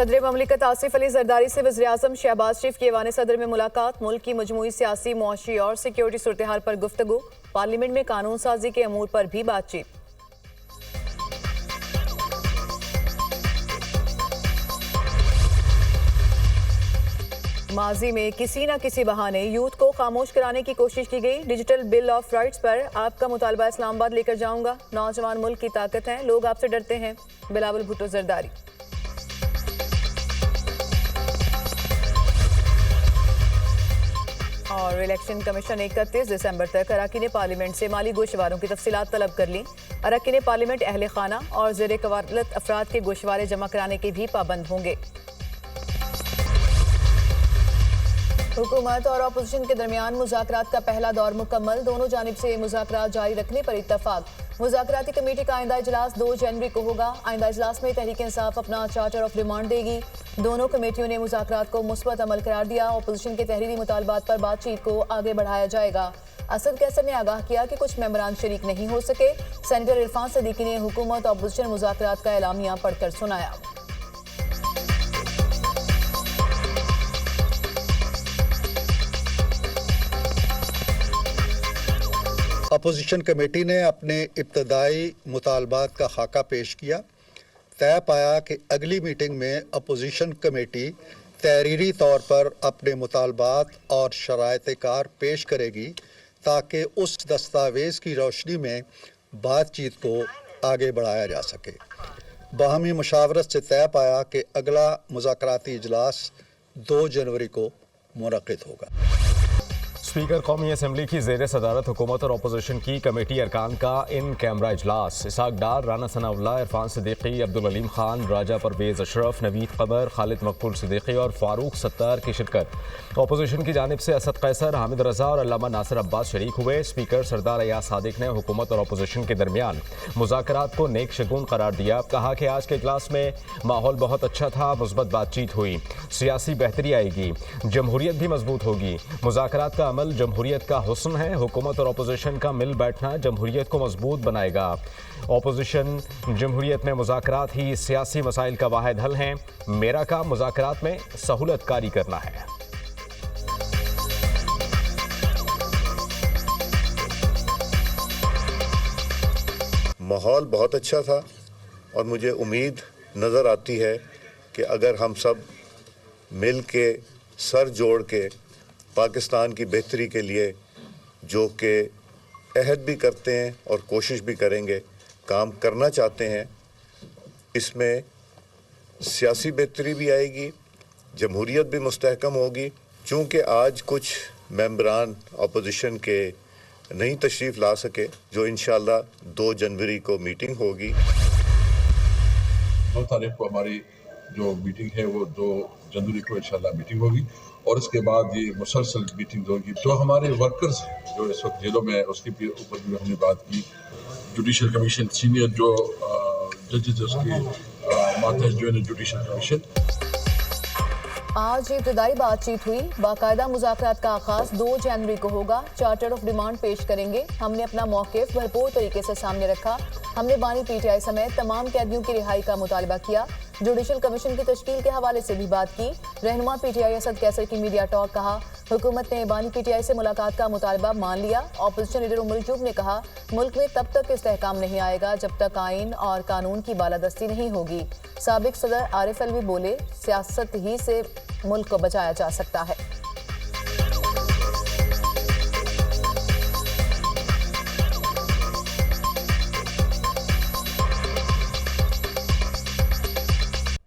सदर ममलिकत आसिफ अली जरदारी से वज़ीर-ए-आज़म शहबाज शरीफ की ऐवान सदर में मुलाकात। मुल्क की मजमूई सियासी, मुआशी और सिक्योरिटी सूरत हाल पर गुफ्तगू। पार्लियामेंट में कानून साजी के अमूर पर भी बातचीत। माजी में किसी न किसी बहाने यूथ को खामोश कराने की कोशिश की गई। डिजिटल बिल ऑफ राइट्स पर आपका मुतालबा इस्लामाबाद लेकर जाऊंगा। नौजवान मुल्क की ताकत हैं, लोग आपसे डरते हैं। बिलावल भुट्टो जरदारी। और इलेक्शन कमीशन 31 दिसंबर तक अरकान पार्लियामेंट से माली गोशवारों की तफसीलात तलब कर ली। अरकान पार्लियामेंट अहले खाना और ज़ेर क़वादत अफराद के गोशवारे जमा कराने के भी पाबंद होंगे। हुकूमत और अपोजिशन के दरमियान मुज़ाकरात का पहला दौर मुकम्मल। दोनों जानिब से मुज़ाकरात जारी रखने पर इत्तफाक। मुज़ाकराती कमेटी का आइंदा इजलास 2 जनवरी को होगा। आइंदा इजलास में तहरीक इंसाफ अपना चार्टर ऑफ डिमांड देगी। दोनों कमेटियों ने मुज़ाकरात को मुस्बत अमल करार दिया। अपोजिशन के तहरीरी मुतालबात पर बातचीत को आगे बढ़ाया जाएगा। असद कैसर ने आगाह किया कि कुछ मेंबरान शरीक नहीं हो सके। सेनेटर इरफान सदीकी ने हुकूमत और अपोजिशन मुज़ाकरात का एलामिया पढ़कर सुनाया। अपोजिशन कमेटी ने अपने इब्तदाई मुतालबात का खाका पेश किया। तय पाया कि अगली मीटिंग में अपोजिशन कमेटी तहरीरी तौर पर अपने मुतालबात और शराइत कार पेश करेगी ताकि उस दस्तावेज़ की रोशनी में बातचीत को आगे बढ़ाया जा सके। बाहमी मुशावरत से तय पाया कि अगला मुज़ाकराती इजलास 2 जनवरी को मुनक़िद होगा। स्पीकर कौमी असम्बली की ज़ेर सदारत हुकूमत और अपोजिशन की कमेटी अरकान का इन कैमरा इजलास। इसहाक डार, राना सनाउल्लाह, इरफान सिद्दीकी, अब्दुल अलीम खान, राजा परवेज़ अशरफ, नवीद कमर, खालिद मकबूल सिद्दीकी और फारूक सत्तार की शिरकत। अपोजिशन की जानिब से असद कैसर, हामिद रजा और अल्लामा नासिर अब्बास शरीक हुए। स्पीकर सरदार अयाज सादिक ने हुकूमत और अपोजिशन के दरमियान मुज़ाकरात को नेक शगुन करार दिया। कहा कि आज के इजलास में माहौल बहुत अच्छा था, मुस्बत बातचीत हुई, सियासी बेहतरी आएगी, जमहूरियत भी मजबूत होगी। मुज़ाकरात का अमल जमहूरियत का हुस्न है। हुकूमत और अपोजिशन का मिल बैठना जमहूरियत को मजबूत बनाएगा। अपोजिशन जमहूरियत में मुज़ाकरात ही सियासी मसाइल का वाहिद हल हैं। मेरा काम मुज़ाकरात में सहूलत कारी करना है। माहौल बहुत अच्छा था और मुझे उम्मीद नज़र आती है कि अगर हम सब मिल के सर जोड़ के पाकिस्तान की बेहतरी के लिए जो कि अहद भी करते हैं और कोशिश भी करेंगे, काम करना चाहते हैं, इसमें सियासी बेहतरी भी आएगी, जमहूरियत भी मुस्तहकम होगी। चूँकि आज कुछ मेंबरान अपोजिशन के नहीं तशरीफ़ ला सके, जो इंशाअल्लाह 2 जनवरी को मीटिंग होगी। 2 तारीख को हमारी जो मीटिंग है वो 2 जनवरी को इंशाअल्लाह मीटिंग होगी और इसके बाद ये मुसलसल मीटिंग होगी। जो हमारे वर्कर्स हैं जो इस वक्त जेलों में है उसके भी ऊपर भी हमने बात की। जुडिशल कमीशन सीनियर जो जजेस उसके मातहत जो है जुडिशल कमीशन। आज इब्तदाई बातचीत हुई। बाकायदा मुज़ाकरात का आगाज 2 जनवरी को होगा। चार्टर ऑफ डिमांड पेश करेंगे। हमने अपना मौक़िफ़ भरपूर तरीके से सामने रखा। हमने बानी PTI समेत तमाम कैदियों की रिहाई का मुतालबा किया। जुडिशल कमीशन की तश्कील के हवाले से भी बात की। रहनुमा PTI असद कैसर की मीडिया टॉक। कहा हुकूमत ने बानी PTI से मुलाकात का मुतालबा मान लिया। अपोजिशन लीडर उमर जूब ने कहा मुल्क में तब तक इस्तेहकाम नहीं आएगा जब तक आइन और कानून की बालादस्ती नहीं होगी। साबिक सदर आरिफ अलवी बोले सियासत ही से मुल्क को बचाया जा सकता है।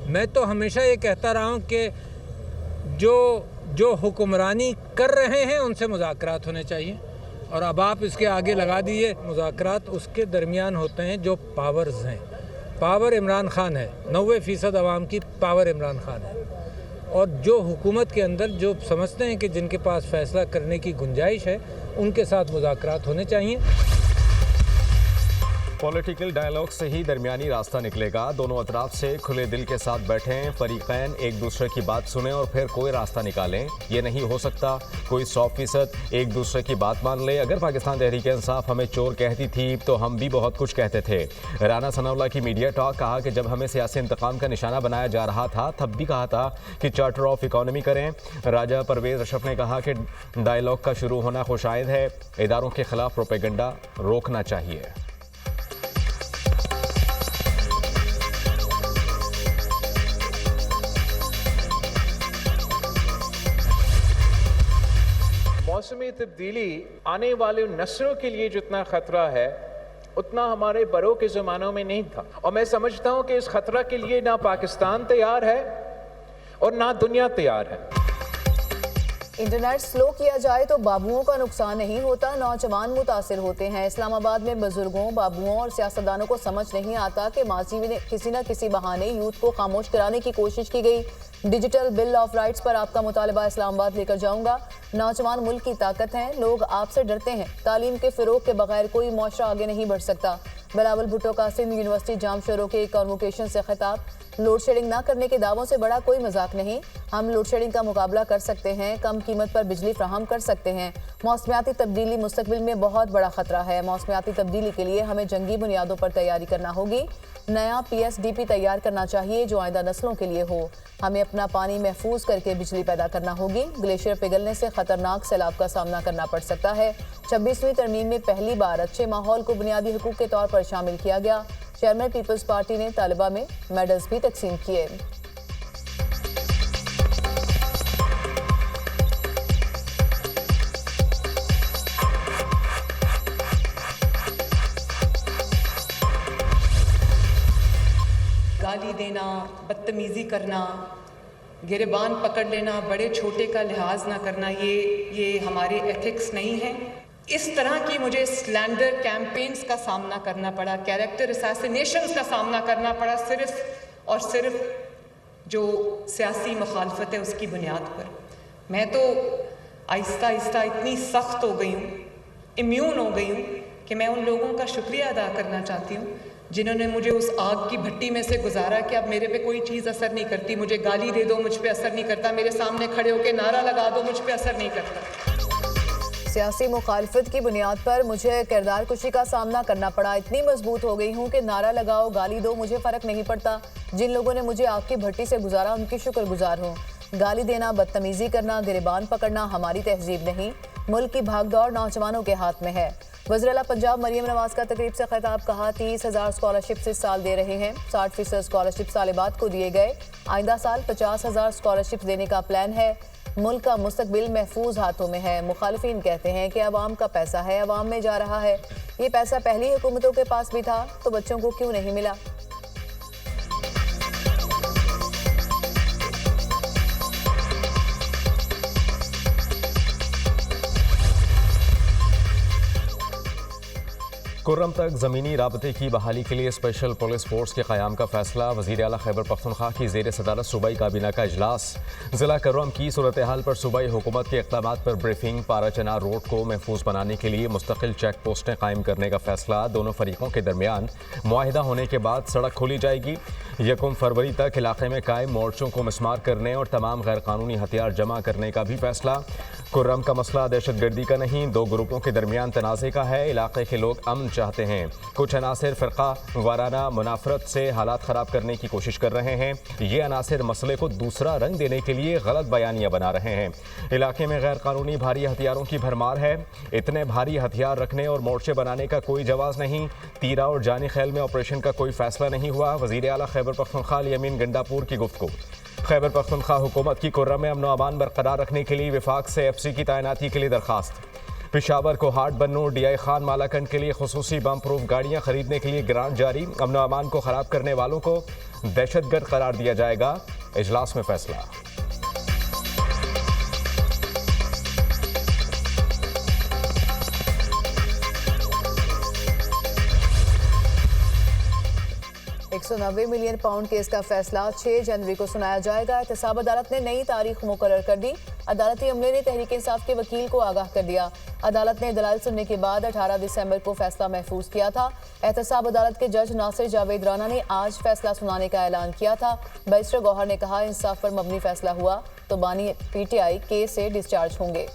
मैं तो हमेशा ये कहता रहा हूँ कि जो हुक्मरानी कर रहे हैं उनसे मुज़ाकरात होने चाहिए और अब आप इसके आगे लगा दीजिए मुज़ाकरात उसके दरमियान होते हैं जो पावर्स हैं। पावर इमरान खान है, 90% आवाम की पावर इमरान खान है और जो हुकूमत के अंदर जो समझते हैं कि जिनके पास फ़ैसला करने की गुंजाइश है उनके साथ मुज़ाकरात होने चाहिए। पॉलिटिकल डायलॉग से ही दरमियानी रास्ता निकलेगा। दोनों अतराफ से खुले दिल के साथ बैठें, फरीकैन एक दूसरे की बात सुनें और फिर कोई रास्ता निकालें। ये नहीं हो सकता कोई 100% एक दूसरे की बात मान ले। अगर पाकिस्तान तहरीक इंसाफ हमें चोर कहती थी तो हम भी बहुत कुछ कहते थे। राना सनाउल्लाह की मीडिया टॉक, कहा कि जब हमें सियासी इंतकाम का निशाना बनाया जा रहा था तब भी कहा था कि चार्टर ऑफ इकोनॉमी करें। राजा परवेज अशरफ ने कहा कि डायलॉग का शुरू होना खुशाइंद है, इदारों के खिलाफ प्रोपेगेंडा रोकना चाहिए। मौसमी तब्दीली आने वाले नस्लों के लिए जितना ख़तरा है उतना हमारे बड़ों के ज़मानों में नहीं था। और मैं समझता हूँ कि इस ख़तरा के लिए ना पाकिस्तान तैयार है और ना दुनिया तैयार है। इंटरनेट स्लो किया जाए तो बाबुओं का नुकसान नहीं होता, नौजवान मुतासिर होते हैं। इस्लामाबाद में बुजुर्गों, बाबुओं और सियासतदानों को समझ नहीं आता कि माजी में किसी न किसी बहाने यूथ को खामोश कराने की कोशिश की गई। डिजिटल बिल ऑफ राइट्स पर आपका मुतालबा इस्लामाबाद लेकर जाऊंगा। नौजवान मुल्क की ताकत हैं, लोग आपसे डरते हैं। तालीम के फिरोग के बगैर कोई मुआशरा आगे नहीं बढ़ सकता। बिलावल भुट्टो का सिंध यूनिवर्सिटी जाम शोरों के कॉन्वोकेशन से खिताब। लोड शेडिंग ना करने के दावों से बड़ा कोई मजाक नहीं। हम लोड शेडिंग का मुकाबला कर सकते हैं, कम कीमत पर बिजली फ्राहम कर सकते हैं। मौसमियाती तब्दीली मुस्तकबिल में बहुत बड़ा खतरा है। मौसमियाती तब्दीली के लिए हमें जंगी बुनियादों पर तैयारी करना होगी। नया PSDP तैयार करना चाहिए जो आइंदा नस्लों के लिए हो। हमें अपना पानी महफूज करके बिजली पैदा करना होगी। ग्लेशियर पिघलने से खतरनाक सैलाब का सामना करना पड़ सकता है। 26वीं तरमीम में पहली बार अच्छे माहौल को बुनियादी हुकूक के तौर पर शामिल किया गया। चेयरमैन पीपल्स पार्टी ने तालिबा में मेडल्स भी तकसीम किए। गाली देना, बदतमीजी करना, गिरबान पकड़ लेना, बड़े छोटे का लिहाज ना करना, ये हमारे एथिक्स नहीं है। इस तरह की मुझे स्लैंडर कैंपेन्स का सामना करना पड़ा, कैरेक्टर असैसिनेशंस का सामना करना पड़ा, सिर्फ और सिर्फ जो सियासी मुखालफत है उसकी बुनियाद पर। मैं तो आहिस्ता आहिस्ता इतनी सख्त हो गई हूँ, इम्यून हो गई हूँ कि मैं उन लोगों का शुक्रिया अदा करना चाहती हूँ जिन्होंने मुझे उस आग की भट्टी में से गुजारा कि अब मेरे पे कोई चीज़ असर नहीं करती। मुझे गाली दे दो, मुझ पे असर नहीं करता। मेरे सामने खड़े होकर नारा लगा दो, मुझ पे असर नहीं करता। सियासी मुखालफत की बुनियाद पर मुझे किरदार कुशी का सामना करना पड़ा। इतनी मजबूत हो गई हूँ कि नारा लगाओ, गाली दो, मुझे फ़र्क नहीं पड़ता। जिन लोगों ने मुझे आग की भट्टी से गुजारा उनकी शुक्रगुजार हूँ। गाली देना, बदतमीजी करना, गिरबान पकड़ना हमारी तहजीब नहीं। मुल्क की भागदौड़ नौजवानों के हाथ में है। वज़ीर-ए-आला पंजाब मरियम नवाज का तकरीब से खिताब, कहा 30,000 स्कॉलरशिप्स इस साल दे रहे हैं। 60% स्कॉलरशिप सालिबात को दिए गए। आइंदा साल 50,000 स्कॉलरशिप देने का प्लान है। मुल्क का मुस्तकबिल महफूज हाथों में है। मुखालिफिन कहते हैं कि अवाम का पैसा है, अवाम में जा रहा है। ये पैसा पहली हुकूमतों के पास भी था तो बच्चों को क्यों नहीं मिला? कुर्रम तक ज़मीनी राबते की बहाली के लिए स्पेशल पुलिस फोर्स के क़याम का फैसला। वज़ीर-ए-आला खैबर पख्तूनख्वा की ज़ेर सदारत सूबाई काबीना का इजलास। ज़िला कुर्रम की सूरत हाल पर सूबाई हुकूमत के इक़दामात पर ब्रीफिंग। पाराचना रोड को महफूज बनाने के लिए मुस्तकिल चेक पोस्टें कायम करने का फैसला। दोनों फरीकों के दरमियान मुआहिदा होने के बाद सड़क खोली जाएगी। 1 फरवरी तक इलाके में कायम मोर्चों को मिसमार करने और तमाम गैर कानूनी हथियार जमा करने का भी फैसला। कुर्रम का मसला दहशत गर्दी का नहीं, 2 ग्रुपों के दरमियान तनाज़े का है। इलाके के लोग अमन चाहते हैं। कुछ अनासिर फ़िरका वाराना मुनाफरत से हालात ख़राब करने की कोशिश कर रहे हैं। ये अनासिर मसले को दूसरा रंग देने के लिए गलत बयानियाँ बना रहे हैं। इलाके में गैर कानूनी भारी हथियारों की भरमार है। इतने भारी हथियार रखने और मोर्चे बनाने का कोई जवाज़ नहीं। तीरा और जानी खैल में ऑपरेशन का कोई फैसला नहीं हुआ। वज़ीर-ए-आला खैबर पख्तूनख्वा यमीन गंडापुर की गुफ्तगू। खैबर पख्तूनख्वा हुकूमत की कुर्रम में अमन व अमान बरकरार रखने के लिए विफाक से FC की तैनाती के लिए दरखास्त। पेशावर को हाट बन्नू DI खान मालाकंड के लिए खुसूसी बम प्रूफ गाड़ियां खरीदने के लिए ग्रांट जारी। अमन व अमान को खराब करने वालों को दहशतगर्द करार दिया जाएगा। इजलास में फैसला। £190 मिलियन केस का फैसला 6 जनवरी को सुनाया जाएगा। एहतसाब अदालत ने नई तारीख मुकर्रर कर दी। अदालती अमले ने तहरीक इंसाफ के वकील को आगाह कर दिया। अदालत ने दलाल सुनने के बाद 18 दिसंबर को फैसला महफूज किया था। एहतसाब अदालत के जज नासिर जावेद राना ने आज फैसला सुनाने का ऐलान किया था। बैरिस्टर गौहर ने कहा, इंसाफ पर मबनी फैसला हुआ तो बानी पीटीआई केस से डिस्चार्ज होंगे।